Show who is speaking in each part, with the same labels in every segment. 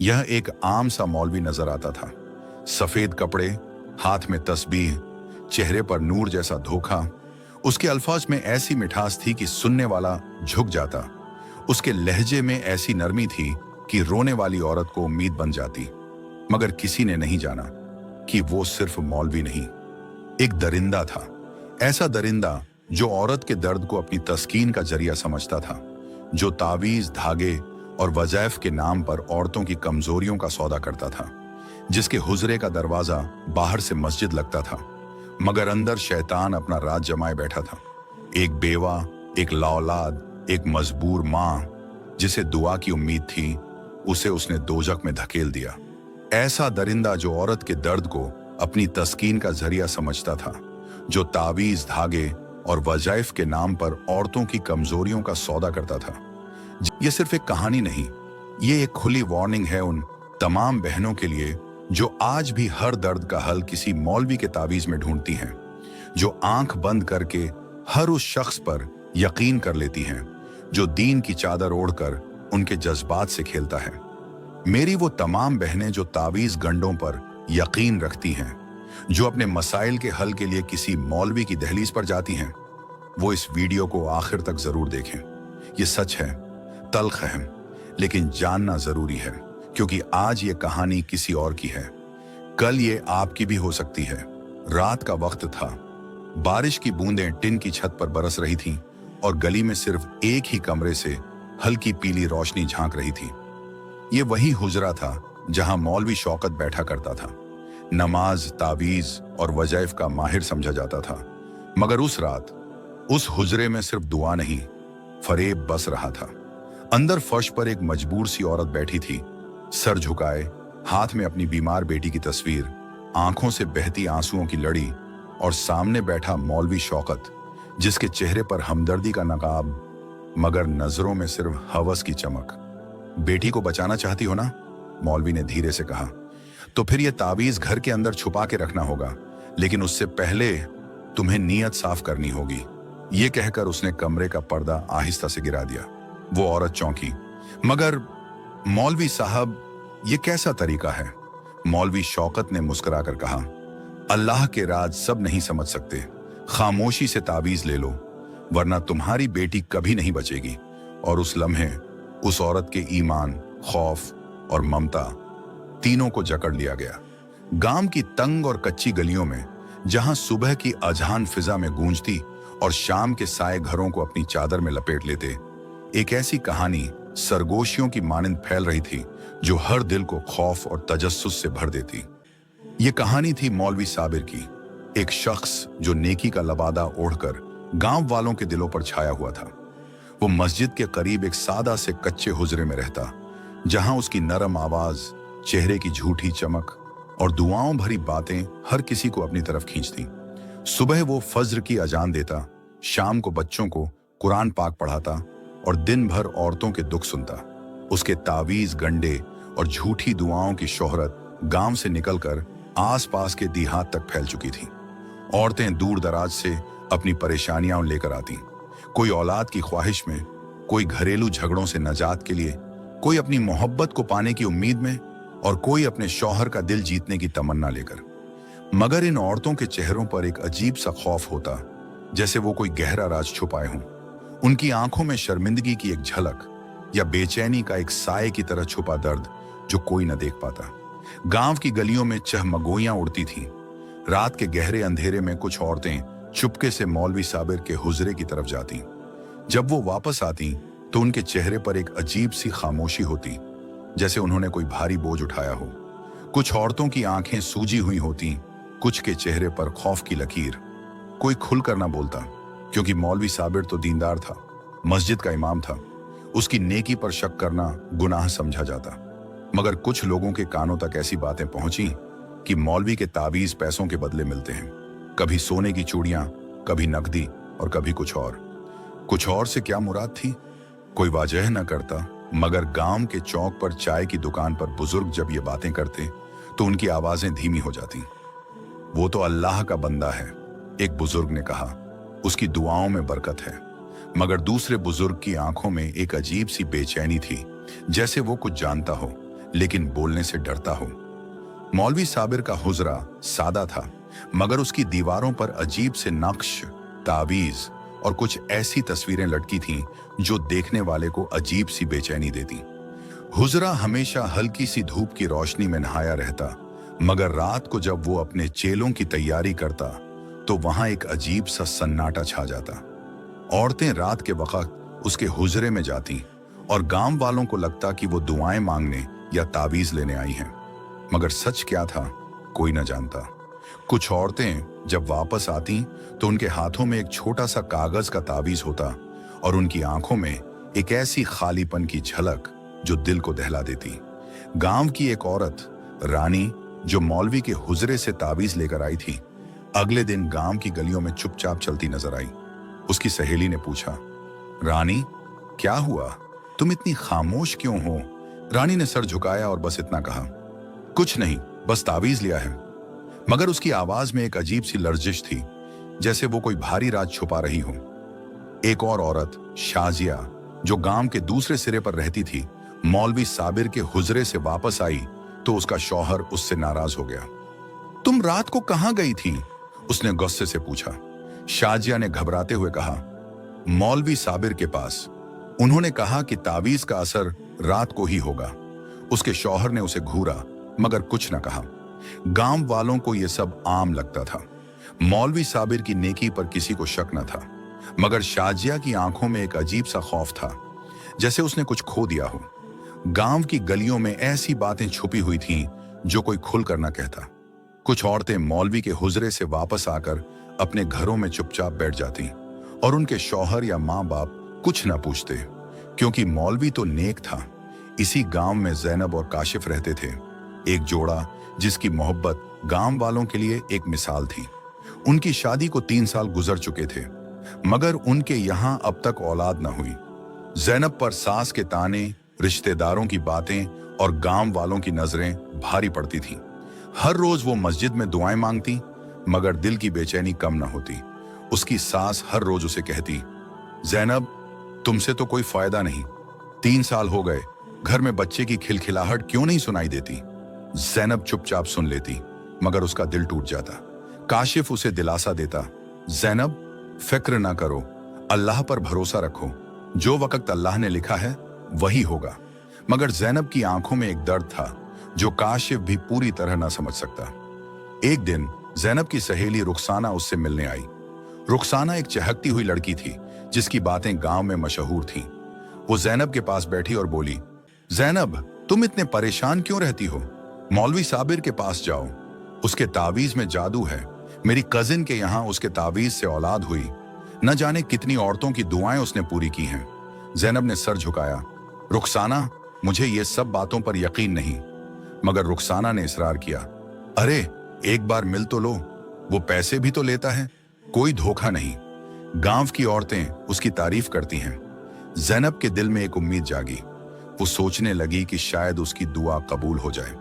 Speaker 1: यह एक आम सा मौलवी नजर आता था। सफेद कपड़े, हाथ में तस्बीह, चेहरे पर नूर जैसा धोखा। उसके अल्फाज में ऐसी मिठास थी कि सुनने वाला झुक जाता। उसके लहजे में ऐसी नरमी थी कि रोने वाली औरत को उम्मीद बन जाती। मगर किसी ने नहीं जाना कि वो सिर्फ मौलवी नहीं, एक दरिंदा था। ऐसा दरिंदा जो औरत के दर्द को अपनी तस्कीन का जरिया समझता था, जो तावीज, धागे और वज़ाइफ के नाम पर औरतों की कमजोरियों का सौदा करता था, जिसके हुजरे का दरवाजा बाहर से मस्जिद लगता था मगर अंदर शैतान अपना राज जमाए बैठा था। एक बेवा, एक लाऔलाद, एक मजबूर माँ जिसे दुआ की उम्मीद थी, उसे उसने दोजख में धकेल दिया। ऐसा दरिंदा जो औरत के दर्द को अपनी तस्कीन का जरिया समझता था, जो तावीज, धागे और वज़ाइफ के नाम पर औरतों की कमजोरियों का सौदा करता था। ये सिर्फ एक कहानी नहीं, ये एक खुली वार्निंग है उन तमाम बहनों के लिए जो आज भी हर दर्द का हल किसी मौलवी के तावीज में ढूंढती हैं, जो आंख बंद करके हर उस शख्स पर यकीन कर लेती हैं जो दीन की चादर ओढ़कर उनके जज्बात से खेलता है। मेरी वो तमाम बहनें जो तावीज गंडों पर यकीन रखती हैं, जो अपने मसाइल के हल के लिए किसी मौलवी की दहलीज पर जाती हैं, वो इस वीडियो को आखिर तक जरूर देखें। ये सच है, तल्ख है, लेकिन जानना जरूरी है, क्योंकि आज ये कहानी किसी और की है, कल ये आपकी भी हो सकती है। रात का वक्त था, बारिश की बूंदें टिन की छत पर बरस रही थीं और गली में सिर्फ एक ही कमरे से हल्की पीली रोशनी झांक रही थी। ये वही हुजरा था जहां मौलवी शौकत बैठा करता था। नमाज, तावीज और वज़ाइफ का माहिर समझा जाता था, मगर उस रात उस हुजरे में सिर्फ दुआ नहीं, फरेब बस रहा था। अंदर फर्श पर एक मजबूर सी औरत बैठी थी, सर झुकाए, हाथ में अपनी बीमार बेटी की तस्वीर, आंखों से बहती आंसुओं की लड़ी, और सामने बैठा मौलवी शौकत, जिसके चेहरे पर हमदर्दी का नकाब मगर नजरों में सिर्फ हवस की चमक। बेटी को बचाना चाहती हो ना? मौलवी ने धीरे से कहा। तो फिर यह तावीज घर के अंदर छुपा के रखना होगा, लेकिन उससे पहले तुम्हें नीयत साफ करनी होगी। ये कहकर उसने कमरे का पर्दा आहिस्ता से गिरा दिया। वो औरत चौंकी। मगर मौलवी साहब, ये कैसा तरीका है? मौलवी शौकत ने मुस्कुराकर कहा, अल्लाह के राज सब नहीं समझ सकते। खामोशी से तावीज ले लो, वरना तुम्हारी बेटी कभी नहीं बचेगी। और उस लम्हे उस औरत के ईमान, खौफ और ममता तीनों को जकड़ लिया गया। गांव की तंग और कच्ची गलियों में, जहां सुबह की अजहान फिजा में गूंजती और शाम के साए घरों को अपनी चादर में लपेट लेते, एक ऐसी कहानी सरगोशियों की मानिंद फैल रही थी जो हर दिल को खौफ और तजस्सुस से भर देती। ये कहानी थी मौलवी साबिर की, एक शख्स जो नेकी का लबादा ओढ़कर गांव वालों के दिलों पर छाया हुआ था। वो मस्जिद के करीब एक सादा से कच्चे हुजरे में रहता, जहां उसकी नरम आवाज, चेहरे की झूठी चमक और दुआओं भरी बातें हर किसी को अपनी तरफ खींचती। सुबह वो फज्र की अजान देता, शाम को बच्चों को कुरान पाक पढ़ाता और दिन भर औरतों के दुख सुनता। उसके तावीज, गंडे और झूठी दुआओं की शोहरत गांव से निकलकर आसपास के देहात तक फैल चुकी थी। औरतें दूर दराज से अपनी परेशानियां लेकर आती, कोई औलाद की ख्वाहिश में, कोई घरेलू झगड़ों से नजात के लिए, कोई अपनी मोहब्बत को पाने की उम्मीद में, और कोई अपने शौहर का दिल जीतने की तमन्ना लेकर। मगर इन औरतों के चेहरों पर एक अजीब सा खौफ होता, जैसे वो कोई गहरा राज छुपाए हों। उनकी आंखों में शर्मिंदगी की एक झलक या बेचैनी का एक साए की तरह छुपा दर्द जो कोई न देख पाता। गांव की गलियों में चहमगोइयां उड़ती थीं। रात के गहरे अंधेरे में कुछ औरतें चुपके से मौलवी साबिर के हुजरे की तरफ जाती। जब वो वापस आती तो उनके चेहरे पर एक अजीब सी खामोशी होती, जैसे उन्होंने कोई भारी बोझ उठाया हो। कुछ औरतों की आंखें सूजी हुई होती, कुछ के चेहरे पर खौफ की लकीर। कोई खुलकर ना बोलता, क्योंकि मौलवी साबिर तो दीनदार था, मस्जिद का इमाम था। उसकी नेकी पर शक करना गुनाह समझा जाता। मगर कुछ लोगों के कानों तक ऐसी बातें पहुंची कि मौलवी के तावीज पैसों के बदले मिलते हैं, कभी सोने की चूड़ियां, कभी नकदी और कभी कुछ और। कुछ और से क्या मुराद थी, कोई वाजह न करता, मगर गांव के चौक पर चाय की दुकान पर बुजुर्ग जब ये बातें करते तो उनकी आवाजें धीमी हो जाती। वो तो अल्लाह का बंदा है, एक बुजुर्ग ने कहा, उसकी दुआओं में बरकत है। मगर दूसरे बुजुर्ग की आंखों में एक अजीब सी बेचैनी थी, जैसे वो कुछ जानता हो लेकिन बोलने से डरता हो। मौलवी साबिर का हुजरा सादा था, मगर उसकी दीवारों पर अजीब से नक्श, तावीज और कुछ ऐसी तस्वीरें लटकी थीं जो देखने वाले को अजीब सी बेचैनी देती। हुजरा हमेशा हल्की सी धूप की रोशनी में नहाया रहता, मगर रात को जब वो अपने चेलों की तैयारी करता तो वहां एक अजीब सा सन्नाटा छा जाता। औरतें रात के वक्त उसके हुजरे में जाती और गांव वालों को लगता कि वो दुआएं मांगने या तावीज लेने आई हैं, मगर सच क्या था कोई न जानता। कुछ औरतें जब वापस आती तो उनके हाथों में एक छोटा सा कागज का तावीज होता और उनकी आंखों में एक ऐसी खालीपन की झलक जो दिल को दहला देती। गांव की एक औरत रानी, जो मौलवी के हुजरे से तावीज लेकर आई थी, अगले दिन गांव की गलियों में चुपचाप चलती नजर आई। उसकी सहेली ने पूछा, रानी क्या हुआ, तुम इतनी खामोश क्यों हो? रानी ने सर झुकाया और बस इतना कहा, कुछ नहीं, बस तावीज लिया है। मगर उसकी आवाज में एक अजीब सी लर्जिश थी, जैसे वो कोई भारी राज छुपा रही हो। एक और औरत शाजिया, जो गांव के दूसरे सिरे पर रहती थी, मौलवी साबिर के हुजरे से वापस आई तो उसका शौहर उससे नाराज हो गया। तुम रात को कहां गई थी? उसने गुस्से से पूछा। शाजिया ने घबराते हुए कहा, मौलवी साबिर के पास। उन्होंने कहा कि तावीज का असर रात को ही होगा। उसके शौहर ने उसे घूरा, मगर कुछ न कहा। गांव वालों को यह सब आम लगता था। मौलवी साबिर की नेकी पर किसी को शक न था, मगर शाजिया की आंखों में एक अजीब सा खौफ था, जैसे उसने कुछ खो दिया हो। गांव की गलियों में ऐसी बातें छुपी हुई थीं जो कोई खुलकर न कहता। कुछ औरतें मौलवी के हुजरे से वापस आकर अपने घरों में चुपचाप बैठ जाती और उनके शौहर या माँ बाप कुछ न पूछते, क्योंकि मौलवी तो नेक था। इसी गांव में ज़ैनब और काशिफ रहते थे, एक जोड़ा जिसकी मोहब्बत गांव वालों के लिए एक मिसाल थी। उनकी शादी को 3 साल गुजर चुके थे, मगर उनके यहाँ अब तक औलाद न हुई। ज़ैनब पर सास के ताने, रिश्तेदारों की बातें और गांव वालों की नजरें भारी पड़ती थीं। हर रोज वो मस्जिद में दुआएं मांगती, मगर दिल की बेचैनी कम न होती। उसकी सास हर रोज उसे कहती, ज़ैनब तुमसे तो कोई फायदा नहीं, 3 साल हो गए, घर में बच्चे की खिलखिलाहट क्यों नहीं सुनाई देती? ज़ैनब चुपचाप सुन लेती, मगर उसका दिल टूट जाता। काशिफ उसे दिलासा देता, ज़ैनब फिक्र ना करो, अल्लाह पर भरोसा रखो, जो वक्त अल्लाह ने लिखा है वही होगा। मगर ज़ैनब की आंखों में एक दर्द था जो काशिफ भी पूरी तरह ना समझ सकता। एक दिन ज़ैनब की सहेली रुखसाना उससे मिलने आई। रुखसाना एक चहकती हुई लड़की थी जिसकी बातें गांव में मशहूर थीं। वो ज़ैनब के पास बैठी और बोली, ज़ैनब तुम इतने परेशान क्यों रहती हो? मौलवी साबिर के पास जाओ, उसके तावीज में जादू है। मेरी कजिन के यहाँ उसके तावीज से औलाद हुई, न जाने कितनी औरतों की दुआएं उसने पूरी की हैं। ज़ैनब ने सर झुकाया, रुखसाना मुझे ये सब बातों पर यकीन नहीं। मगर रुखसाना ने इसरार किया, अरे एक बार मिल तो लो, वो पैसे भी तो लेता है, कोई धोखा नहीं। गांव की औरतें उसकी तारीफ करती हैं। ज़ैनब के दिल में एक उम्मीद जागी। वो सोचने लगी कि शायद उसकी दुआ कबूल हो जाए।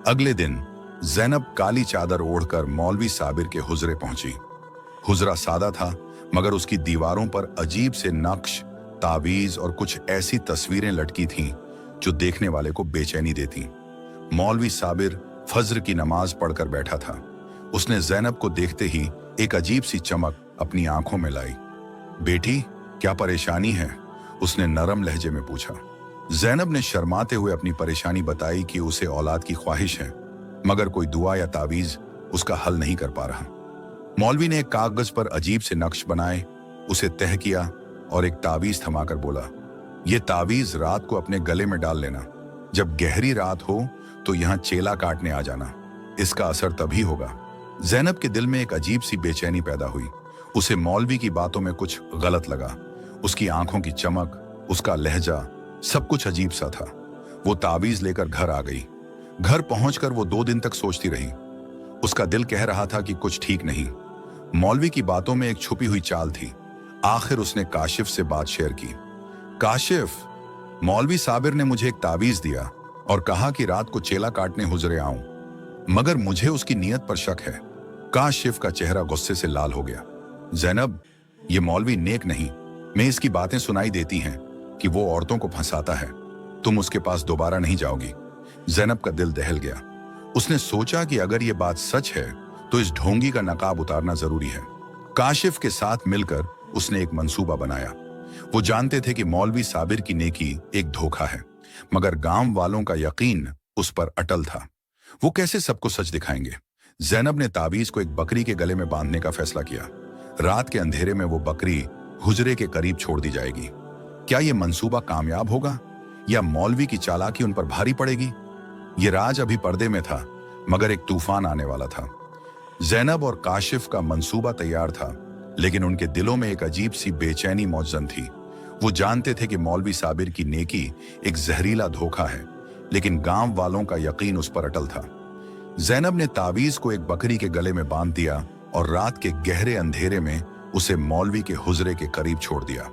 Speaker 1: अगले दिन ज़ैनब काली चादर ओढ़कर मौलवी साबिर के हुजरे पहुंची। हुजरा सादा था, मगर उसकी दीवारों पर अजीब से नक्श, तावीज और कुछ ऐसी तस्वीरें लटकी थीं जो देखने वाले को बेचैनी देती। मौलवी साबिर फज्र की नमाज पढ़कर बैठा था। उसने ज़ैनब को देखते ही एक अजीब सी चमक अपनी आंखों में लाई। बेटी क्या परेशानी है? उसने नरम लहजे में पूछा। ज़ैनब ने शर्माते हुए अपनी परेशानी बताई कि उसे औलाद की ख्वाहिश है, मगर कोई दुआ या तावीज उसका हल नहीं कर पा रहा। मौलवी ने एक कागज पर अजीब से नक्श बनाए, उसे तह किया और एक तावीज थमाकर बोला, ये तावीज रात को अपने गले में डाल लेना। जब गहरी रात हो तो यहाँ चेला काटने आ जाना, इसका असर तभी होगा। ज़ैनब के दिल में एक अजीब सी बेचैनी पैदा हुई। उसे मौलवी की बातों में कुछ गलत लगा। उसकी आंखों की चमक, उसका लहजा, सब कुछ अजीब सा था। वो तावीज लेकर घर आ गई। घर पहुंचकर वो 2 दिन तक सोचती रही। उसका दिल कह रहा था कि कुछ ठीक नहीं। मौलवी की बातों में एक छुपी हुई चाल थी। आखिर उसने काशिफ से बात शेयर की। काशिफ, मौलवी साबिर ने मुझे एक तावीज दिया और कहा कि रात को चेला काटने हुजरे आऊं, मगर मुझे उसकी नीयत पर शक है। काशिफ का चेहरा गुस्से से लाल हो गया। ज़ैनब, ये मौलवी नेक नहीं। मैं इसकी बातें सुनाई देती हैं कि वो औरतों को फंसाता है। तुम उसके पास दोबारा नहीं जाओगी। जैनब का दिल दहल गया। उसने सोचा कि अगर ये बात सच है तो इस ढोंगी का नकाब उतारना जरूरी है। काशिफ के साथ मिलकर उसने एक मंसूबा बनाया। वो जानते थे कि मौलवी साबिर की नेकी एक धोखा है, मगर गांव वालों का यकीन उस पर अटल था। वो कैसे सबको सच दिखाएंगे? जैनब ने ताबीज को एक बकरी के गले में बांधने का फैसला किया। रात के अंधेरे में वो बकरी हुजरे के करीब छोड़ दी जाएगी। क्या ये मंसूबा कामयाब होगा या मौलवी की चालाकी उन पर भारी पड़ेगी? ये राज अभी पर्दे में था, मगर एक तूफान आने वाला था। जैनब और काशिफ का मंसूबा तैयार था, लेकिन उनके दिलों में एक अजीब सी बेचैनी मौजूद थी। वो जानते थे कि मौलवी साबिर की नेकी एक जहरीला धोखा है, लेकिन गांव वालों का यकीन उस पर अटल था। जैनब ने तावीज को एक बकरी के गले में बांध दिया और रात के गहरे अंधेरे में उसे मौलवी के हुजरे के करीब छोड़ दिया।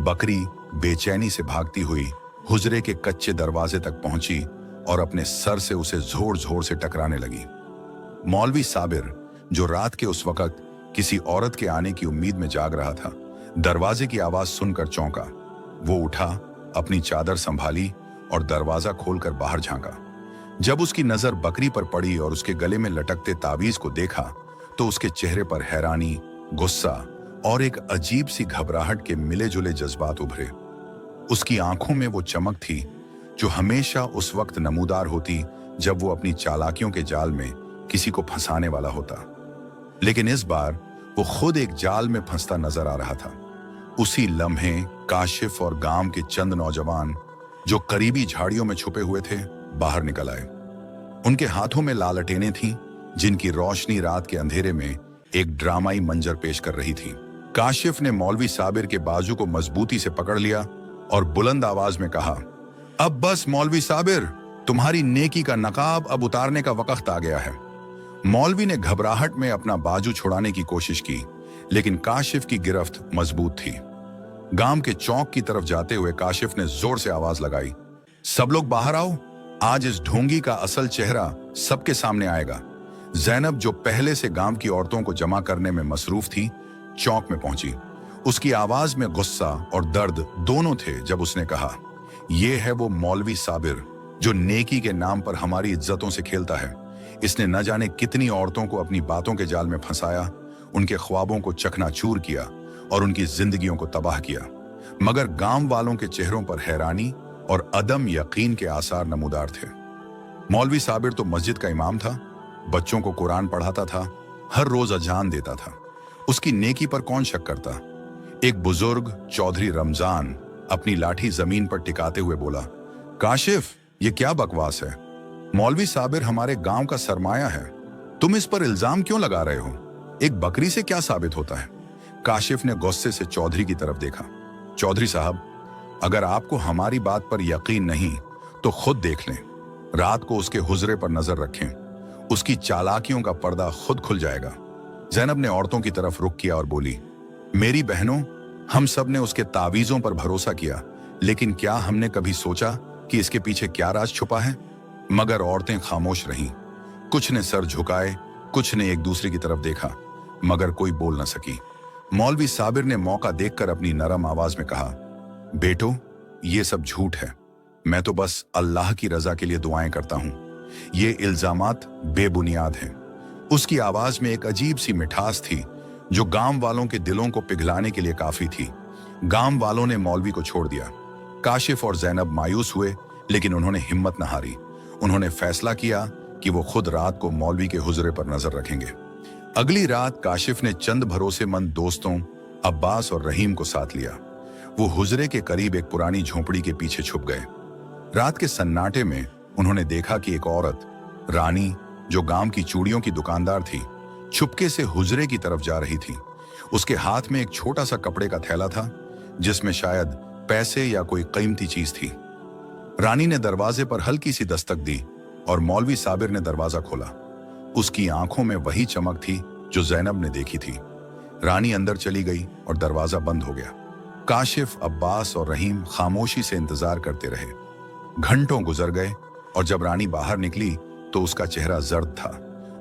Speaker 1: बकरी बेचैनी से भागती हुई हुजरे के कच्चे दरवाजे तक पहुंची और अपने सर से उसे जोर जोर से टकराने लगी। मौलवी साबिर, जो रात के उस वक्त किसी औरत के आने की उम्मीद में जाग रहा था, दरवाजे की आवाज सुनकर चौंका। वो उठा, अपनी चादर संभाली और दरवाजा खोलकर बाहर झांका। जब उसकी नजर बकरी पर पड़ी और उसके गले में लटकते तावीज को देखा, तो उसके चेहरे पर हैरानी, गुस्सा और एक अजीब सी घबराहट के मिले जुले जज्बात उभरे। उसकी आंखों में वो चमक थी जो हमेशा उस वक्त नमूदार होती जब वो अपनी चालाकियों के जाल में किसी को फंसाने वाला होता। लेकिन इस बार वो खुद एक जाल में फंसता नजर आ रहा था। उसी लम्हे काशिफ और गांव के चंद नौजवान जो करीबी झाड़ियों में छुपे हुए थे, बाहर निकल आए। उनके हाथों में लालटेनें थीं, जिनकी रोशनी रात के अंधेरे में एक ड्रामाई मंजर पेश कर रही थी। काशिफ ने मौलवी साबिर के बाजू को मजबूती से पकड़ लिया और बुलंद आवाज में कहा, अब बस मौलवी साबिर, तुम्हारी नेकी का नकाब अब उतारने का वक्त आ गया है। मौलवी ने घबराहट में अपना बाजू छुड़ाने की कोशिश की, लेकिन काशिफ की गिरफ्त मजबूत थी। गांव के चौक की तरफ जाते हुए काशिफ ने जोर से आवाज लगाई, सब लोग बाहर आओ, आज इस ढोंगी का असल चेहरा सबके सामने आएगा। जैनब, जो पहले से गांव की औरतों को जमा करने में मसरूफ थी, चौक में पहुंची। उसकी आवाज में गुस्सा और दर्द दोनों थे जब उसने कहा, यह है वो मौलवी साबिर जो नेकी के नाम पर हमारी इज्जतों से खेलता है। इसने न जाने कितनी औरतों को अपनी बातों के जाल में फंसाया, उनके ख्वाबों को चकनाचूर किया और उनकी जिंदगियों को तबाह किया। मगर गांव वालों के चेहरों पर हैरानी और अदम यकीन के आसार नमूदार थे। मौलवी साबिर तो मस्जिद का इमाम था, बच्चों को कुरान पढ़ाता था, हर रोज अजान देता था। उसकी नेकी पर कौन शक करता? एक बुजुर्ग चौधरी रमजान अपनी लाठी जमीन पर टिकाते हुए बोला, काशिफ, ये क्या बकवास है? मौलवी साबिर हमारे गांव का सरमाया है, तुम इस पर इल्जाम क्यों लगा रहे हो? एक बकरी से क्या साबित होता है? काशिफ ने गुस्से से चौधरी की तरफ देखा। चौधरी साहब, अगर आपको हमारी बात पर यकीन नहीं तो खुद देख लें। रात को उसके हुजरे पर नजर रखें, उसकी चालाकियों का पर्दा खुद खुल जाएगा। जैनब ने औरतों की तरफ रुख किया और बोली, मेरी बहनों, हम सब ने उसके तावीजों पर भरोसा किया, लेकिन क्या हमने कभी सोचा कि इसके पीछे क्या राज छुपा है? मगर औरतें खामोश रहीं। कुछ ने सर झुकाए, कुछ ने एक दूसरे की तरफ देखा, मगर कोई बोल न सकी। मौलवी साबिर ने मौका देखकर अपनी नरम आवाज में कहा, बेटो, ये सब झूठ है। मैं तो बस अल्लाह की रजा के लिए दुआएं करता हूं। ये इल्जामात बेबुनियाद हैं। उसकी आवाज में एक अजीब सी मिठास थी जो गांव वालों के दिलों को पिघलाने के लिए काफी थी। गांव वालों ने मौलवी को छोड़ दिया। काशिफ और जैनब मायूस हुए, लेकिन उन्होंने हिम्मत न हारी। उन्होंने फैसला किया कि वो खुद रात को मौलवी के हुजरे पर नजर रखेंगे। अगली रात काशिफ ने चंद भरोसेमंद दोस्तों अब्बास और रहीम को साथ लिया। वो हुजरे के करीब एक पुरानी झोपड़ी के पीछे छुप गए। रात के सन्नाटे में उन्होंने देखा कि एक औरत, रानी, जो गांव की चूड़ियों की दुकानदार थी, छुपके से हुजरे की तरफ जा रही थी। उसके हाथ में एक छोटा सा कपड़े का थैला था, जिसमें शायद पैसे या कोई कीमती चीज थी। रानी ने दरवाजे पर हल्की सी दस्तक दी और मौलवी साबिर ने दरवाजा खोला। उसकी आंखों में वही चमक थी जो जैनब ने देखी थी। रानी अंदर चली गई और दरवाजा बंद हो गया। काशिफ, अब्बास और रहीम खामोशी से इंतजार करते रहे। घंटों गुजर गए और जब रानी बाहर निकली तो उसका चेहरा जर्द था।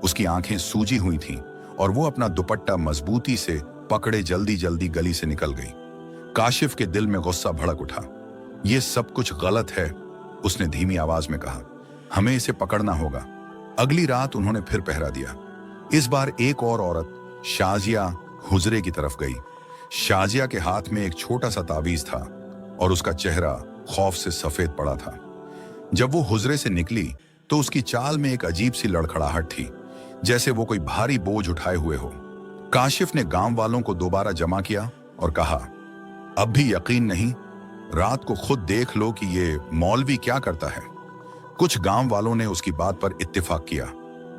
Speaker 1: उसकी आंखें सूजी हुई थीं और वो अपना दुपट्टा मजबूती से पकड़े जल्दी जल्दी गली से निकल गई। काशिफ के दिल में गुस्सा भड़क उठा। ये सब कुछ गलत है, उसने धीमी आवाज में कहा। हमें इसे पकड़ना होगा। अगली रात उन्होंने फिर पहरा दिया। इस बार एक और औरत शाजिया हुजरे की तरफ गई। शाजिया के हाथ में एक छोटा सा ताबीज था और उसका चेहरा खौफ से सफेद पड़ा था। जब वो हुजरे से निकली तो उसकी चाल में एक अजीब सी लड़खड़ाहट थी, जैसे वो कोई भारी बोझ उठाए हुए हो। काशिफ ने गांव वालों को दोबारा जमा किया और कहा, अब भी यकीन नहीं? रात को खुद देख लो कि ये मौलवी क्या करता है। कुछ गांव वालों ने उसकी बात पर इत्तेफाक किया।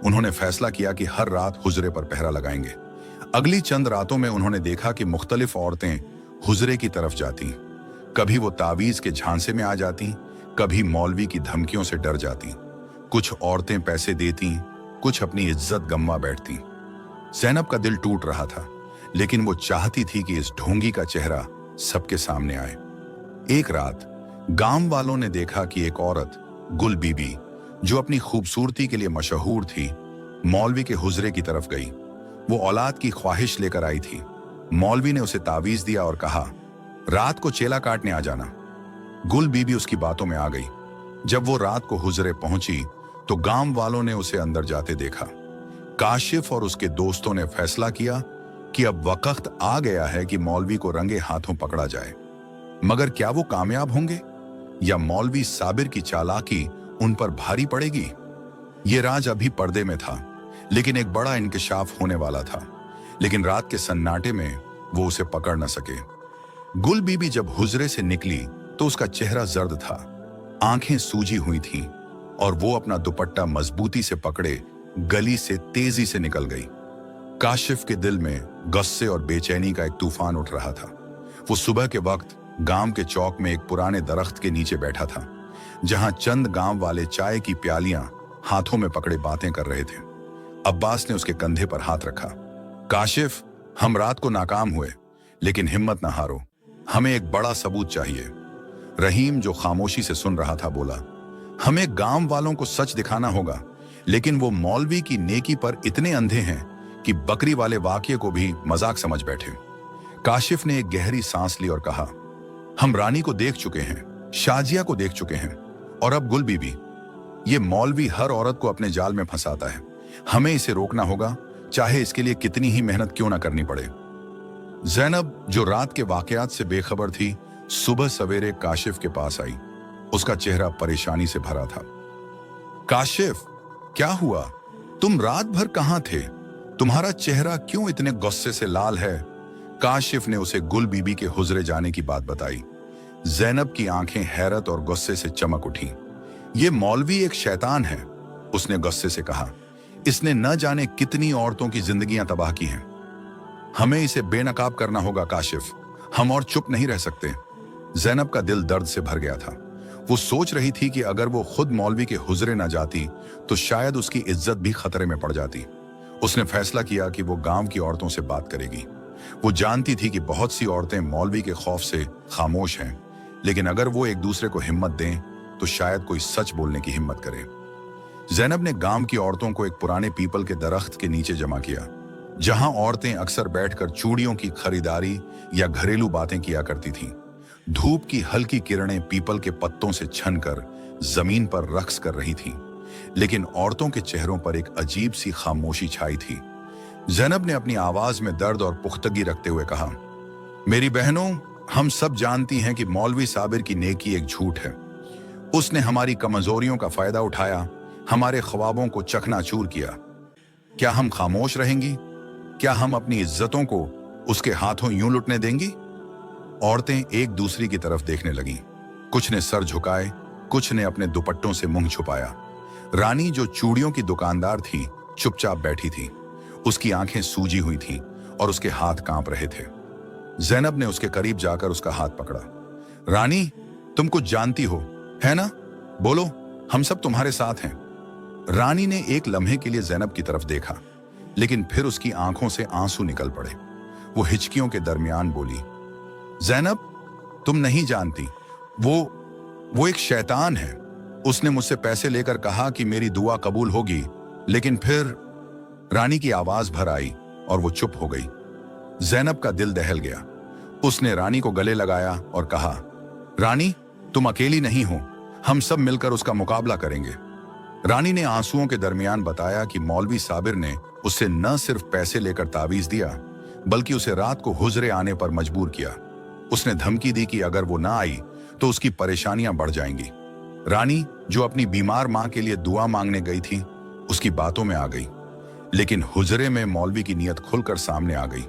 Speaker 1: उन्होंने फैसला किया कि हर रात हुजरे पर पहरा लगाएंगे। अगली चंद रातों में उन्होंने देखा कि मुख्तलिफ औरतें हुजरे की तरफ जाती। कभी वो तावीज के झांसे में आ जाती, कभी मौलवी की धमकियों से डर जाती। कुछ औरतें पैसे देती, कुछ अपनी इज्जत गंवा बैठती। ज़ैनब का दिल टूट रहा था, लेकिन वो चाहती थी कि इस ढोंगी का चेहरा सबके सामने आए। एक रात गांव वालों ने देखा कि एक औरत, गुल बीबी, जो अपनी खूबसूरती के लिए मशहूर थी, मौलवी के हुजरे की तरफ गई। वो औलाद की ख्वाहिश लेकर आई थी। मौलवी ने उसे तावीज दिया और कहा, रात को चेला काटने आ जाना। गुल बीबी उसकी बातों में आ गई। जब वो रात को हुजरे पहुंची तो गांव वालों ने उसे अंदर जाते देखा। काशिफ और उसके दोस्तों ने फैसला किया कि अब वक्त आ गया है कि मौलवी को रंगे हाथों पकड़ा जाए। मगर क्या वो कामयाब होंगे या मौलवी साबिर की चालाकी उन पर भारी पड़ेगी? ये राज अभी पर्दे में था, लेकिन एक बड़ा इंकिशाफ होने वाला था। लेकिन रात के सन्नाटे में वो उसे पकड़ न सके। गुल बीबी जब हुजरे से निकली तो उसका चेहरा जर्द था, आंखें सूजी हुई थीं और वो अपना दुपट्टा मजबूती से पकड़े गली से तेजी से निकल गई। काशिफ के दिल में गुस्से और बेचैनी का एक तूफान उठ रहा था। वो सुबह के वक्त गांव के चौक में एक पुराने दरख्त के नीचे बैठा था, जहां चंद गांव वाले चाय की प्यालियां हाथों में पकड़े बातें कर रहे थे। अब्बास ने उसके कंधे पर हाथ रखा। काशिफ, हम रात को नाकाम हुए, लेकिन हिम्मत ना हारो। हमें एक बड़ा सबूत चाहिए। रहीम, जो खामोशी से सुन रहा था, बोला, हमें गांव वालों को सच दिखाना होगा, लेकिन वो मौलवी की नेकी पर इतने अंधे हैं कि बकरी वाले वाकये को भी मजाक समझ बैठे। काशिफ ने एक गहरी सांस ली और कहा, हम रानी को देख चुके हैं, शाजिया को देख चुके हैं, और अब गुल बीबी। ये मौलवी हर औरत को अपने जाल में फंसाता है। हमें इसे रोकना होगा, चाहे इसके लिए कितनी ही मेहनत क्यों ना करनी पड़े। ज़ैनब, जो रात के वाकयात से बेखबर थी, सुबह सवेरे काशिफ के पास आई। उसका चेहरा परेशानी से भरा था। काशिफ, क्या हुआ? तुम रात भर कहां थे? तुम्हारा चेहरा क्यों इतने गुस्से से लाल है? काशिफ ने उसे गुल बीबी के हुजरे जाने की बात बताई। ज़ैनब की आंखें हैरत और गुस्से से चमक उठी। ये मौलवी एक शैतान है, उसने गुस्से से कहा। इसने न जाने कितनी औरतों की जिंदगियां तबाह की हैं। हमें इसे बेनकाब करना होगा काशिफ, हम और चुप नहीं रह सकते। ज़ैनब का दिल दर्द से भर गया था। वो सोच रही थी कि अगर वो खुद मौलवी के हुजरे न जाती तो शायद उसकी इज्जत भी खतरे में पड़ जाती। उसने फैसला किया कि वो गांव की औरतों से बात करेगी। वो जानती थी कि बहुत सी औरतें मौलवी के खौफ से खामोश हैं, लेकिन अगर वो एक दूसरे को हिम्मत दें तो शायद कोई सच बोलने की हिम्मत करे। ज़ैनब ने गांव की औरतों को एक पुराने पीपल के दरख्त के नीचे जमा किया, जहां औरतें अक्सर बैठकर चूड़ियों की खरीदारी या घरेलू बातें किया करती थीं। धूप की हल्की किरणें पीपल के पत्तों से छनकर जमीन पर रक्स कर रही थीं, लेकिन औरतों के चेहरों पर एक अजीब सी खामोशी छाई थी। ज़ैनब ने अपनी आवाज में दर्द और पुख्तगी रखते हुए कहा, मेरी बहनों, हम सब जानती हैं कि मौलवी साबिर की नेकी एक झूठ है। उसने हमारी कमजोरियों का फायदा उठाया, हमारे ख्वाबों को चकनाचूर किया। क्या हम खामोश रहेंगी? क्या हम अपनी इज्जतों को उसके हाथों यूं लुटने देंगी? औरतें एक दूसरी की तरफ देखने लगीं। कुछ ने सर झुकाए, कुछ ने अपने दुपट्टों से मुंह छुपाया। रानी, जो चूड़ियों की दुकानदार थी, चुपचाप बैठी थी। उसकी आंखें सूजी हुई थीं और उसके हाथ कांप रहे थे। ज़ैनब ने उसके करीब जाकर उसका हाथ पकड़ा। रानी, तुम कुछ जानती हो, है ना? बोलो, हम सब तुम्हारे साथ हैं। रानी ने एक लम्हे के लिए ज़ैनब की तरफ देखा, लेकिन फिर उसकी आंखों से आंसू निकल पड़े। वो हिचकियों के दरमियान बोली, ज़ैनब, तुम नहीं जानती, वो एक शैतान है। उसने मुझसे पैसे लेकर कहा कि मेरी दुआ कबूल होगी, लेकिन फिर। रानी की आवाज भर आई और वो चुप हो गई। ज़ैनब का दिल दहल गया। उसने रानी को गले लगाया और कहा, रानी, तुम अकेली नहीं हो, हम सब मिलकर उसका मुकाबला करेंगे। रानी ने आंसुओं के दरमियान बताया कि मौलवी साबिर ने उससे न सिर्फ पैसे लेकर तावीज दिया, बल्कि उसे रात को हुजरे आने पर मजबूर किया। उसने धमकी दी कि अगर वो ना आई तो उसकी परेशानियां बढ़ जाएंगी। रानी, जो अपनी बीमार मां के लिए दुआ मांगने गई थी, उसकी बातों में आ गई, लेकिन हुजरे में मौलवी की नीयत खुलकर सामने आ गई।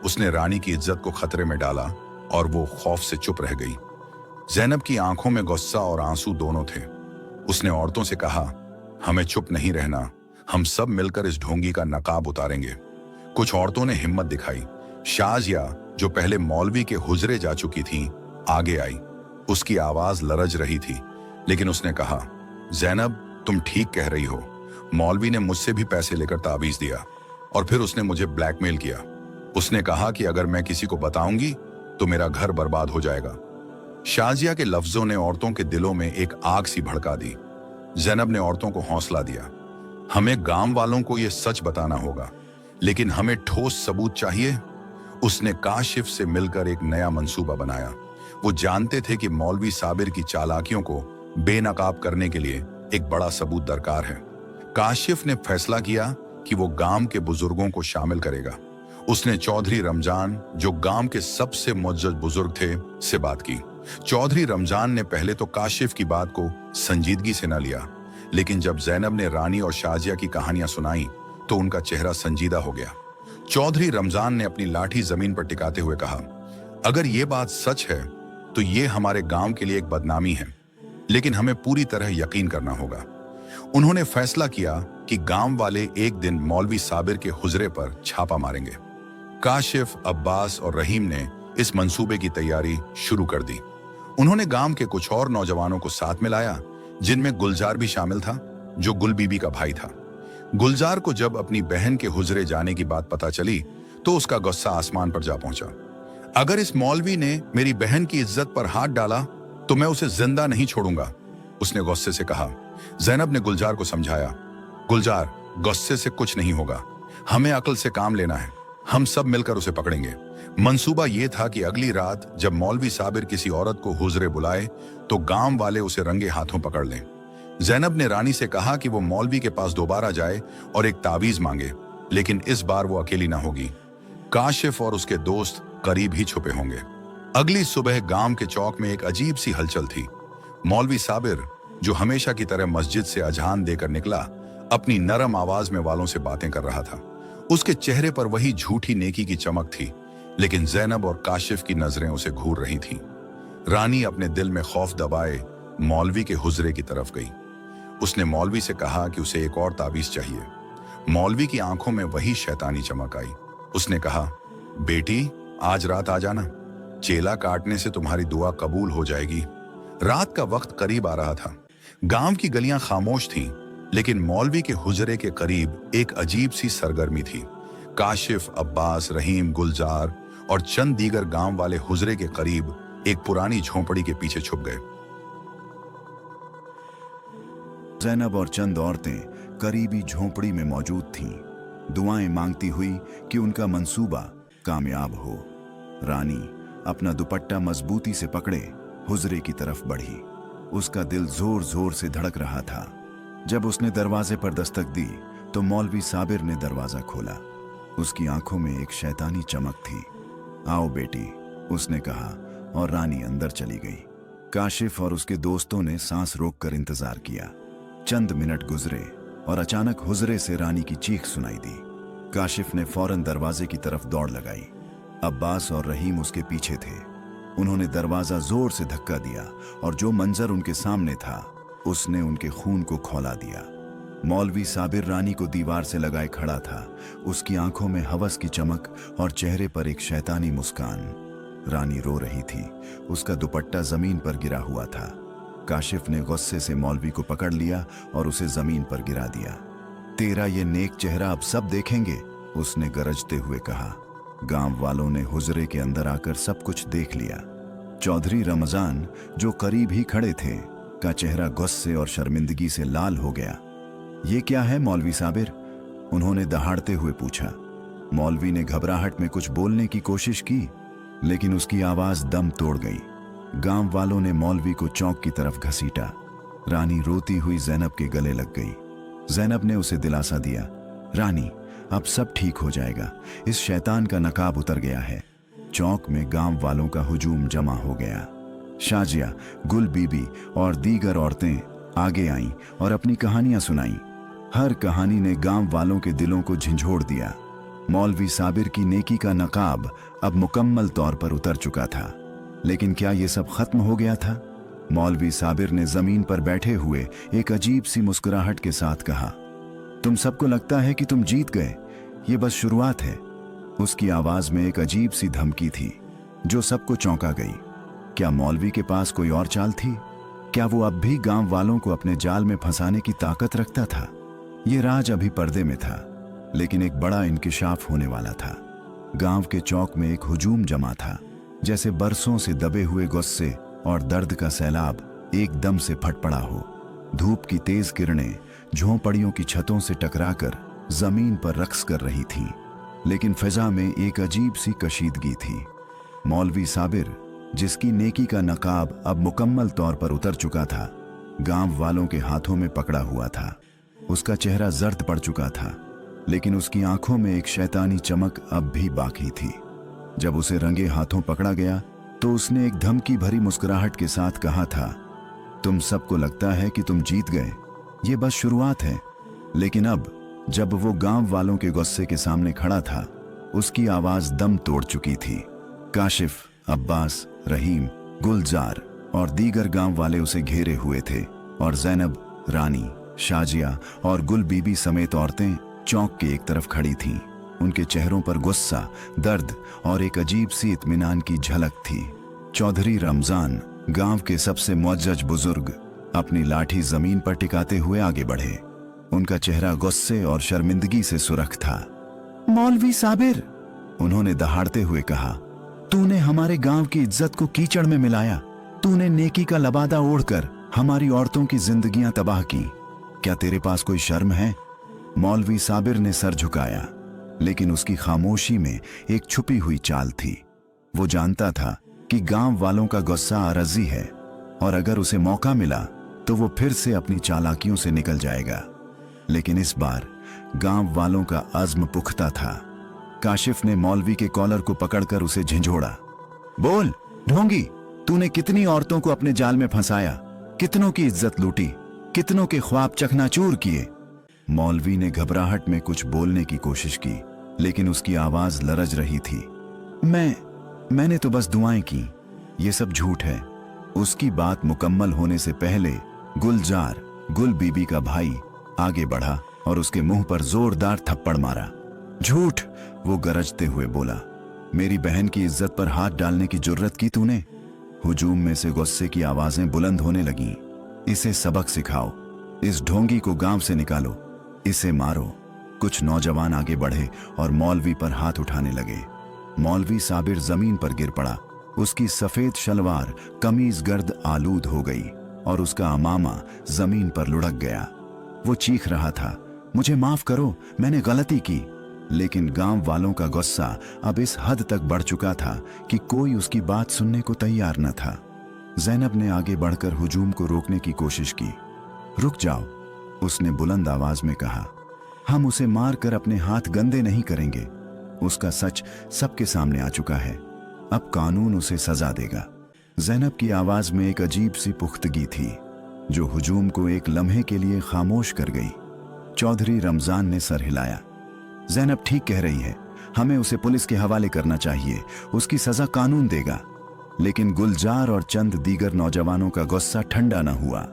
Speaker 1: उसने रानी की इज्जत को खतरे में डाला और वो खौफ से चुप रह गई। ज़ैनब की आंखों में गुस्सा और आंसू दोनों थे। उसने औरतों से कहा, हमें चुप नहीं रहना, हम सब मिलकर इस ढोंगी का नकाब उतारेंगे। कुछ औरतों ने हिम्मत दिखाई। शाजिया, जो पहले मौलवी के हुजरे जा चुकी थी, आगे आई। उसकी आवाज लरज रही थी, लेकिन उसने कहा, ज़ैनब, तुम ठीक कह रही हो। मौलवी ने मुझसे भी पैसे लेकर तावीज दिया और फिर उसने मुझे ब्लैकमेल किया। उसने कहा कि अगर मैं किसी को बताऊंगी तो मेरा घर बर्बाद हो जाएगा। शाजिया के लफ्जों ने औरतों के दिलों में एक आग सी भड़का दी। ज़ैनब ने औरतों को हौसला दिया, हमें गांव वालों को यह सच बताना होगा, लेकिन हमें ठोस सबूत चाहिए। उसने काशिफ से मिलकर एक नया मंसूबा बनाया। वो जानते थे कि मौलवी साबिर की चालाकियों को बेनकाब करने के लिए एक बड़ा सबूत दरकार है। काशिफ ने फैसला किया कि वो गांव के बुजुर्गों को शामिल करेगा। उसने चौधरी रमजान, जो गांव के सबसे मुअज्जज बुजुर्ग थे, से बात की। चौधरी रमजान ने पहले तो काशिफ की बात को संजीदगी से न लिया, लेकिन जब ज़ैनब ने रानी और शाजिया की कहानियां सुनाई तो उनका चेहरा संजीदा हो गया। चौधरी रमजान ने अपनी लाठी जमीन पर टिकाते हुए कहा, अगर ये बात सच है तो ये हमारे गांव के लिए एक बदनामी है, लेकिन हमें पूरी तरह यकीन करना होगा। उन्होंने फैसला किया कि गांव वाले एक दिन मौलवी साबिर के हुजरे पर छापा मारेंगे। काशिफ, अब्बास और रहीम ने इस मंसूबे की तैयारी शुरू कर दी। उन्होंने गांव के कुछ और नौजवानों को साथ में लाया, जिनमें गुलजार भी शामिल था, जो गुल बीबी का भाई था। गुलजार को जब अपनी बहन के हुजरे जाने की बात पता चली तो उसका गुस्सा आसमान पर जा पहुंचा। अगर इस मौलवी ने मेरी बहन की इज्जत पर हाथ डाला तो मैं उसे जिंदा नहीं छोड़ूंगा, उसने गुस्से से कहा। ज़ैनब ने गुलजार को समझाया, गुलजार, गुस्से से कुछ नहीं होगा, हमें अक्ल से काम लेना है, हम सब मिलकर उसे पकड़ेंगे। मंसूबा यह था कि अगली रात जब मौलवी साबिर किसी औरत को हुजरे बुलाए तो गांव वाले उसे रंगे हाथों पकड़ लें। ज़ैनब ने रानी से कहा कि वो मौलवी के पास दोबारा जाए और एक तावीज मांगे, लेकिन इस बार वो अकेली ना होगी। काशिफ और उसके दोस्त करीब ही छुपे होंगे। अगली सुबह गांव के चौक में एक अजीब सी हलचल थी। मौलवी साबिर, जो हमेशा की तरह मस्जिद से अजान देकर निकला, अपनी नरम आवाज में वालों से बातें कर रहा था। उसके चेहरे पर वही झूठी नेकी की चमक थी, लेकिन ज़ैनब और काशिफ की नजरें उसे घूर रही थीं। रानी अपने दिल में खौफ दबाए मौलवी के हुजरे की तरफ गई। उसने मौलवी से कहा कि उसे एक और ताबीज चाहिए। मौलवी की आंखों में वही शैतानी चमक आई। उसने कहा, बेटी, आज रात आ जाना, चेला काटने से तुम्हारी दुआ कबूल हो जाएगी। रात का वक्त करीब आ रहा था। गांव की गलियां खामोश थीं, लेकिन मौलवी के हुजरे के करीब एक अजीब सी सरगर्मी थी। काशिफ, अब्बास, रहीम, गुलजार और चंद दीगर गांव वाले हुजरे के करीब एक पुरानी झोंपड़ी के पीछे छुप गए।
Speaker 2: ज़ैनब और चंद औरतें करीबी झोंपड़ी में मौजूद थीं, दुआएं मांगती हुई कि उनका मंसूबा कामयाब हो। रानी अपना दुपट्टा मजबूती से पकड़े हुजरे की तरफ बढ़ी। उसका दिल जोर जोर से धड़क रहा था। जब उसने दरवाजे पर दस्तक दी तो मौलवी साबिर ने दरवाजा खोला। उसकी आंखों में एक शैतानी चमक थी। आओ बेटी, उसने कहा और रानी अंदर चली गई। काशिफ और उसके दोस्तों ने सांस रोककर इंतजार किया। चंद मिनट गुजरे और अचानक हुजरे से रानी की चीख सुनाई दी। काशिफ ने फौरन दरवाजे की तरफ दौड़ लगाई। अब्बास और रहीम उसके पीछे थे। उन्होंने दरवाजा जोर से धक्का दिया और जो मंजर उनके सामने था उसने उनके खून को खौला दिया। मौलवी साबिर रानी को दीवार से लगाए खड़ा था। उसकी आंखों में हवस की चमक और चेहरे पर एक शैतानी मुस्कान। रानी रो रही थी। उसका दुपट्टा जमीन पर गिरा हुआ था। काशिफ ने गुस्से से मौलवी को पकड़ लिया और उसे जमीन पर गिरा दिया। तेरा ये नेक चेहरा अब सब देखेंगे, उसने गरजते हुए कहा। गांव वालों ने हुजरे के अंदर आकर सब कुछ देख लिया। चौधरी रमजान, जो करीब ही खड़े थे, का चेहरा गुस्से और शर्मिंदगी से लाल हो गया। ये क्या है मौलवी साबिर? उन्होंने दहाड़ते हुए पूछा। मौलवी ने घबराहट में कुछ बोलने की कोशिश की, लेकिन उसकी आवाज दम तोड़ गई। गांव वालों ने मौलवी को चौक की तरफ घसीटा। रानी रोती हुई जैनब के गले लग गई। जैनब ने उसे दिलासा दिया, रानी अब सब ठीक हो जाएगा, इस शैतान का नकाब उतर गया है। चौक में गांव वालों का हुजूम जमा हो गया। शाजिया, गुल बीबी और दीगर औरतें आगे आईं और अपनी कहानियां सुनाईं। हर कहानी ने गांव वालों के दिलों को झंझोड़ दिया। मौलवी साबिर की नेकी का नकाब अब मुकम्मल तौर पर उतर चुका था। लेकिन क्या ये सब खत्म हो गया था? मौलवी साबिर ने जमीन पर बैठे हुए एक अजीब सी मुस्कुराहट के साथ कहा, तुम सबको लगता है कि तुम जीत गए, ये बस शुरुआत है। उसकी आवाज में एक अजीब सी धमकी थी जो सबको चौंका गई। क्या मौलवी के पास कोई और चाल थी? क्या वो अब भी गांव वालों को अपने जाल में फंसाने की ताकत रखता था? ये राज अभी पर्दे में था, लेकिन एक बड़ा इंकिशाफ होने वाला था। गांव के चौक में एक हुजूम जमा था, जैसे बरसों से दबे हुए गुस्से और दर्द का सैलाब एकदम से फट पड़ा हो। धूप की तेज किरणें झोंपड़ियों की छतों से टकराकर जमीन पर रक्स कर रही थीं, लेकिन फिजा में एक अजीब सी कशीदगी थी। मौलवी साबिर, जिसकी नेकी का नकाब अब मुकम्मल तौर पर उतर चुका था, गांव वालों के हाथों में पकड़ा हुआ था। उसका चेहरा जर्द पड़ चुका था, लेकिन उसकी आंखों में एक शैतानी चमक अब भी बाकी थी। जब उसे रंगे हाथों पकड़ा गया तो उसने एक धमकी भरी मुस्कुराहट के साथ कहा था, तुम सबको लगता है कि तुम जीत गए, ये बस शुरुआत है। लेकिन अब जब वो गांव वालों के गुस्से के सामने खड़ा था, उसकी आवाज दम तोड़ चुकी थी। काशिफ, अब्बास, रहीम, गुलजार और दीगर गांव वाले उसे घेरे हुए थे और जैनब, रानी, शाजिया और गुल बीबी समेत औरतें चौक के एक तरफ खड़ी थीं। उनके चेहरों पर गुस्सा, दर्द और एक अजीब सी इत्मीनान की झलक थी। चौधरी रमजान, गांव के सबसे मुअज्जज बुजुर्ग, अपनी लाठी जमीन पर टिकाते हुए आगे बढ़े। उनका चेहरा गुस्से और शर्मिंदगी से सुरख था। मौलवी साबिर, उन्होंने दहाड़ते हुए कहा, तूने हमारे गांव की इज्जत को कीचड़ में मिलाया। तूने नेकी का लबादा ओढ़कर हमारी औरतों की जिंदगियां तबाह की। क्या तेरे पास कोई शर्म है? मौलवी साबिर ने सर झुकाया, लेकिन उसकी खामोशी में एक छुपी हुई चाल थी। वो जानता था कि गांव वालों का गुस्सा आरजी है और अगर उसे मौका मिला तो वो फिर से अपनी चालाकियों से निकल जाएगा। लेकिन इस बार गांव वालों का अज़्म पुख्ता था। काशिफ ने मौलवी के कॉलर को पकड़कर उसे झंझोड़ा। बोल ढोंगी, तूने कितनी औरतों को अपने जाल में फंसाया, कितनों की इज्जत लूटी, कितनों के ख्वाब चकनाचूर किए। मौलवी ने घबराहट में कुछ बोलने की कोशिश की, लेकिन उसकी आवाज लरज रही थी। मैंने तो बस दुआएं की, ये सब झूठ है। उसकी बात मुकम्मल होने से पहले गुलजार, गुल बीबी का भाई, आगे बढ़ा और उसके मुंह पर जोरदार थप्पड़ मारा। झूठ, वो गरजते हुए बोला। मेरी बहन की इज्जत पर हाथ डालने की जुर्रत की तूने? हुजूम में से गुस्से की आवाजें बुलंद होने लगीं। इसे सबक सिखाओ, इस ढोंगी को गांव से निकालो, इसे मारो। कुछ नौजवान आगे बढ़े और मौलवी पर हाथ उठाने लगे। मौलवी साबिर जमीन पर गिर पड़ा। उसकी सफेद शलवार कमीज गर्द आलूद हो गई और उसका अमामा जमीन पर लुढ़क गया। वो चीख रहा था, मुझे माफ करो, मैंने गलती की। लेकिन गांव वालों का गुस्सा अब इस हद तक बढ़ चुका था कि कोई उसकी बात सुनने को तैयार न था। जैनब ने आगे बढ़कर हुजूम को रोकने की कोशिश की। रुक जाओ, उसने बुलंद आवाज में कहा। हम उसे मारकर अपने हाथ गंदे नहीं करेंगे। उसका सच सबके सामने आ चुका है, अब कानून उसे सजा देगा। जैनब की आवाज में एक अजीब सी पुख्तगी थी जो हुजूम को एक लम्हे के लिए खामोश कर गई। चौधरी रमजान ने सर हिलाया। जैनब ठीक कह रही है, हमें उसे पुलिस के हवाले करना चाहिए, उसकी सजा कानून देगा। लेकिन गुलजार और चंद दीगर नौजवानों का गुस्सा ठंडा न हुआ।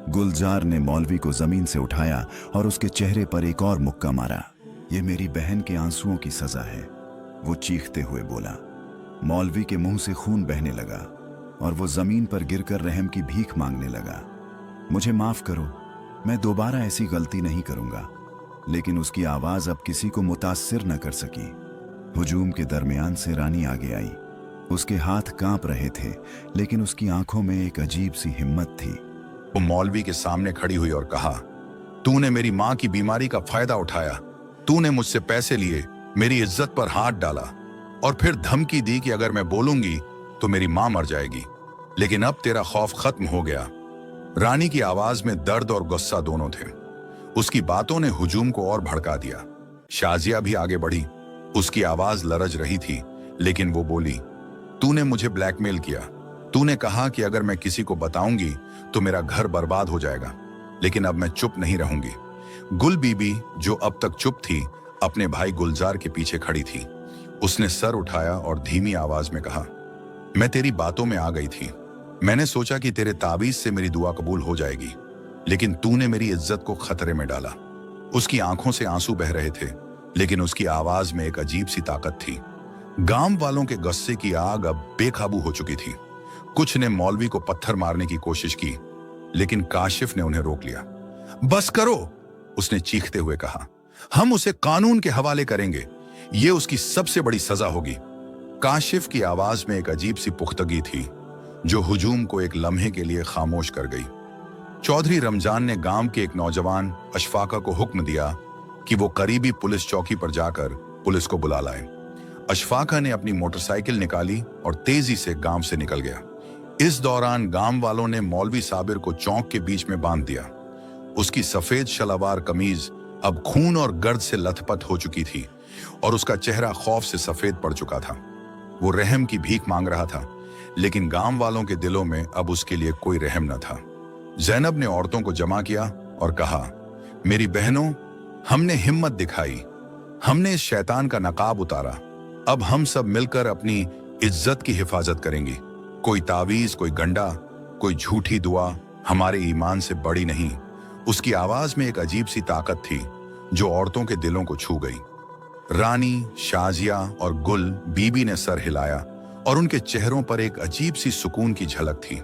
Speaker 2: गुलजार ने मौलवी को जमीन से उठाया और उसके चेहरे पर एक और मुक्का मारा। ये मेरी बहन के आंसुओं की सजा है, वो चीखते हुए बोला। मौलवी के मुंह से खून बहने लगा और वो जमीन पर गिरकर रहम की भीख मांगने लगा। मुझे माफ करो, मैं दोबारा ऐसी गलती नहीं करूंगा। लेकिन उसकी आवाज अब किसी को मुतासिर न कर सकी। हुजूम के दरमियान से रानी आगे आई। उसके हाथ कांप रहे थे, लेकिन उसकी आंखों में एक अजीब सी हिम्मत थी।
Speaker 1: वो मौलवी के सामने खड़ी हुई और कहा, तूने मेरी माँ की बीमारी का फायदा उठाया, तूने मुझसे पैसे लिए, मेरी इज्जत पर हाथ डाला और फिर धमकी दी कि अगर मैं बोलूंगी तो मेरी माँ मर जाएगी। लेकिन अब तेरा खौफ खत्म हो गया। रानी की आवाज में दर्द और गुस्सा दोनों थे। उसकी बातों ने हुजूम को और भड़का दिया। शाजिया भी आगे बढ़ी। उसकी आवाज लरज रही थी, लेकिन वो बोली, तूने मुझे ब्लैकमेल किया। तूने कहा कि अगर मैं किसी को बताऊंगी तो मेरा घर बर्बाद हो जाएगा, लेकिन अब मैं चुप नहीं रहूंगी। गुल बीबी, जो अब तक चुप थी, अपने भाई गुलजार के पीछे खड़ी थी। उसने सर उठाया और धीमी आवाज में कहा, मैं तेरी बातों में आ गई थी। मैंने सोचा कि तेरे ताबीज से मेरी दुआ कबूल हो जाएगी, लेकिन तूने मेरी इज्जत को खतरे में डाला। उसकी आंखों से आंसू बह रहे थे, लेकिन उसकी आवाज में एक अजीब सी ताकत थी। गांव वालों के गुस्से की आग अब बेकाबू हो चुकी थी। कुछ ने मौलवी को पत्थर मारने की कोशिश की, लेकिन काशिफ ने उन्हें रोक लिया। बस करो, उसने चीखते हुए कहा, हम उसे कानून के हवाले करेंगे। ये उसकी सबसे बड़ी सजा होगी। काशिफ की आवाज में एक अजीब सी पुख्तगी थी, जो हुजूम को एक लम्हे के लिए खामोश कर गई। चौधरी रमजान ने गांव के एक नौजवान अशफाका को हुक्म दिया कि वो करीबी पुलिस चौकी पर जाकर पुलिस को बुला लाए। अशफाका ने अपनी मोटरसाइकिल निकाली और तेजी से गांव से निकल गया। इस दौरान गांव वालों ने मौलवी साबिर को चौक के बीच में बांध दिया। उसकी सफेद शलवार कमीज अब खून और गर्द से लथपथ हो चुकी थी और उसका चेहरा खौफ से सफेद पड़ चुका था। वो रहम की भीख मांग रहा था, लेकिन गांव वालों के दिलों में अब उसके लिए कोई रहम न था। जैनब ने औरतों को जमा किया और कहा, मेरी बहनों, हमने हिम्मत दिखाई, हमने इस शैतान का नकाब उतारा। अब हम सब मिलकर अपनी इज्जत की हिफाजत करेंगे। कोई तावीज, कोई गंडा, कोई झूठी दुआ हमारे ईमान से बड़ी नहीं। उसकी आवाज में एक अजीब सी ताकत थी, जो औरतों के दिलों को छू गई। रानी, शाजिया और गुल बीबी ने सर हिलाया और उनके चेहरों पर एक अजीब सी सुकून की झलक थी।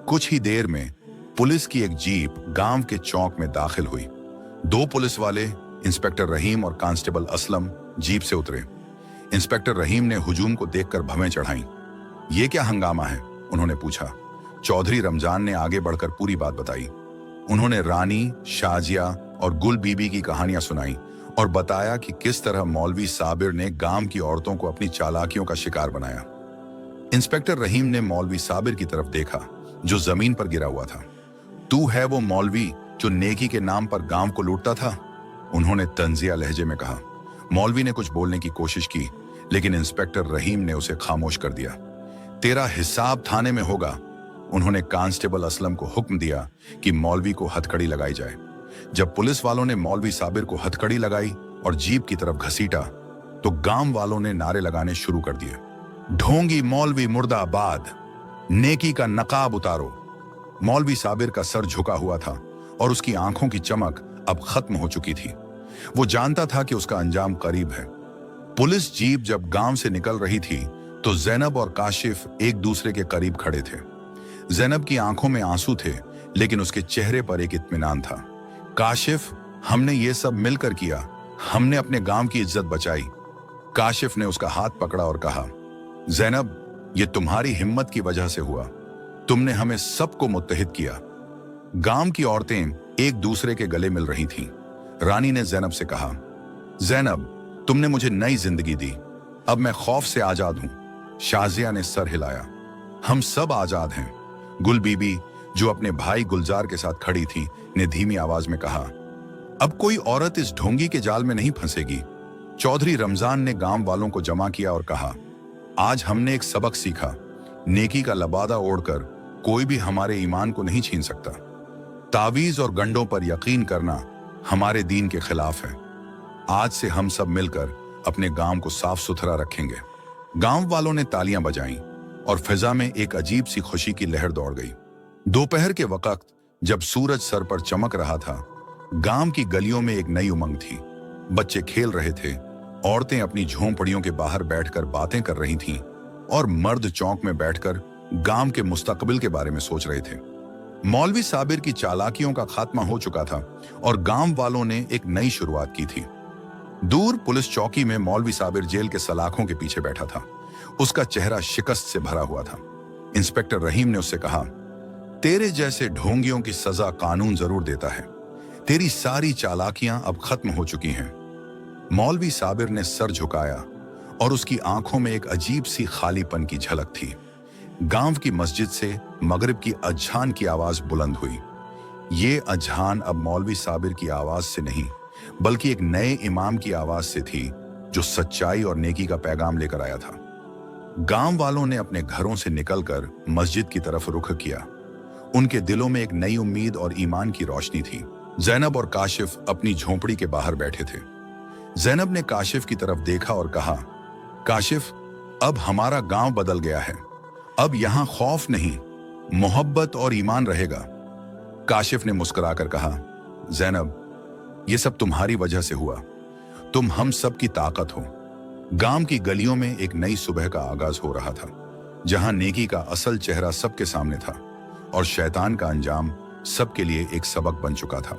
Speaker 1: कुछ ही देर में पुलिस की एक जीप गांव के चौक में दाखिल हुई। 2 पुलिस वाले, इंस्पेक्टर रहीम और कांस्टेबल असलम, जीप से उतरे। इंस्पेक्टर रहीम ने हुजूम को देखकर भवें चढ़ाईं। ये क्या हंगामा है? उन्होंने पूछा। चौधरी रमजान ने आगे बढ़कर पूरी बात बताई। उन्होंने रानी, शाजिया और गुल बीबी की कहानियां सुनाई और बताया कि किस तरह मौलवी साबिर ने गांव की औरतों को अपनी चालाकियों का शिकार बनाया। इंस्पेक्टर रहीम ने मौलवी साबिर की तरफ देखा, जो जमीन पर गिरा हुआ था। तू है वो मौलवी जो नेकी के नाम पर गांव को लूटता था? उन्होंने तंजिया लहजे में कहा। मौलवी ने कुछ बोलने की कोशिश की, लेकिन इंस्पेक्टर रहीम ने उसे खामोश कर दिया। तेरा हिसाब थाने में होगा। उन्होंने कांस्टेबल असलम को हुक्म दिया कि मौलवी को हथकड़ी लगाई जाए। जब पुलिस वालों ने मौलवी साबिर को हथकड़ी लगाई और जीप की तरफ घसीटा, तो गांव वालों ने नारे लगाने शुरू कर दिए। ढोंगी मौलवी मुर्दाबाद, नेकी का नकाब उतारो। मौलवी साबिर का सर झुका हुआ था और उसकी आंखों की चमक अब खत्म हो चुकी थी। वो जानता था कि उसका अंजाम करीब है। पुलिस जीप जब गांव से निकल रही थी, तो जैनब और काशिफ एक दूसरे के करीब खड़े थे। जैनब की आंखों में आंसू थे, लेकिन उसके चेहरे पर एक इत्मीनान था। काशिफ, हमने ये सब मिलकर किया। हमने अपने गांव की इज्जत बचाई। काशिफ ने उसका हाथ पकड़ा और कहा, जैनब, ये तुम्हारी हिम्मत की वजह से हुआ। तुमने हमें सबको मुत्तहिद किया। गांव की औरतें एक दूसरे के गले मिल रही थीं। रानी ने जैनब से कहा, जैनब, तुमने मुझे नई जिंदगी दी। अब मैं खौफ से आजाद हूं। शाजिया ने सर हिलाया। हम सब आजाद हैं। गुल बीबी, जो अपने भाई गुलजार के साथ खड़ी थी, ने धीमी आवाज में कहा, अब कोई औरत इस ढोंगी के जाल में नहीं फंसेगी। चौधरी रमजान ने गांव वालों को जमा किया और कहा, आज हमने एक सबक सीखा। नेकी का लबादा ओढ़कर कोई भी हमारे ईमान को नहीं छीन सकता। तावीज और गंडों पर यकीन करना हमारे दीन के खिलाफ है। आज से हम सब मिलकर अपने गांव को साफ सुथरा रखेंगे। गांव वालों ने तालियां बजाईं और फिजा में एक अजीब सी खुशी की लहर दौड़ गई। दोपहर के वक्त जब सूरज सर पर चमक रहा था, गांव की गलियों में एक नई उमंग थी। बच्चे खेल रहे थे, औरतें अपनी झोंपड़ियों के बाहर बैठकर बातें कर रही थीं और मर्द चौक में बैठकर गांव के मुस्तकबिल के बारे में सोच रहे थे। मौलवी साबिर की चालाकियों का खात्मा हो चुका था और गांव वालों ने एक नई शुरुआत की थी। दूर पुलिस चौकी में मौलवी साबिर जेल के सलाखों के पीछे बैठा था। उसका चेहरा शिकस्त से भरा हुआ था। इंस्पेक्टर रहीम ने उससे कहा, तेरे जैसे ढोंगियों की सजा कानून जरूर देता है। तेरी सारी चालाकियां अब खत्म हो चुकी हैं। मौलवी साबिर ने सर झुकाया और उसकी आंखों में एक अजीब सी खालीपन की झलक थी। गांव की मस्जिद से मगरिब की अज़ान की आवाज बुलंद हुई। ये अजहान अब मौलवी साबिर की आवाज से नहीं बल्कि एक नए इमाम की आवाज से थी, जो सच्चाई और नेकी का पैगाम लेकर आया था। गांव वालों ने अपने घरों से निकलकर मस्जिद की तरफ रुख किया। उनके दिलों में एक नई उम्मीद और ईमान की रोशनी थी। जैनब और काशिफ अपनी झोंपड़ी के बाहर बैठे थे। जैनब ने काशिफ की तरफ देखा और कहा, काशिफ, अब हमारा गांव बदल गया है। अब यहां खौफ नहीं, मोहब्बत और ईमान रहेगा। काशिफ ने मुस्कुराकर कहा, जैनब, ये सब तुम्हारी वजह से हुआ। तुम हम सब की ताकत हो। गांव की गलियों में एक नई सुबह का आगाज हो रहा था, जहां नेकी का असल चेहरा सबके सामने था और शैतान का अंजाम सबके लिए एक सबक बन चुका था।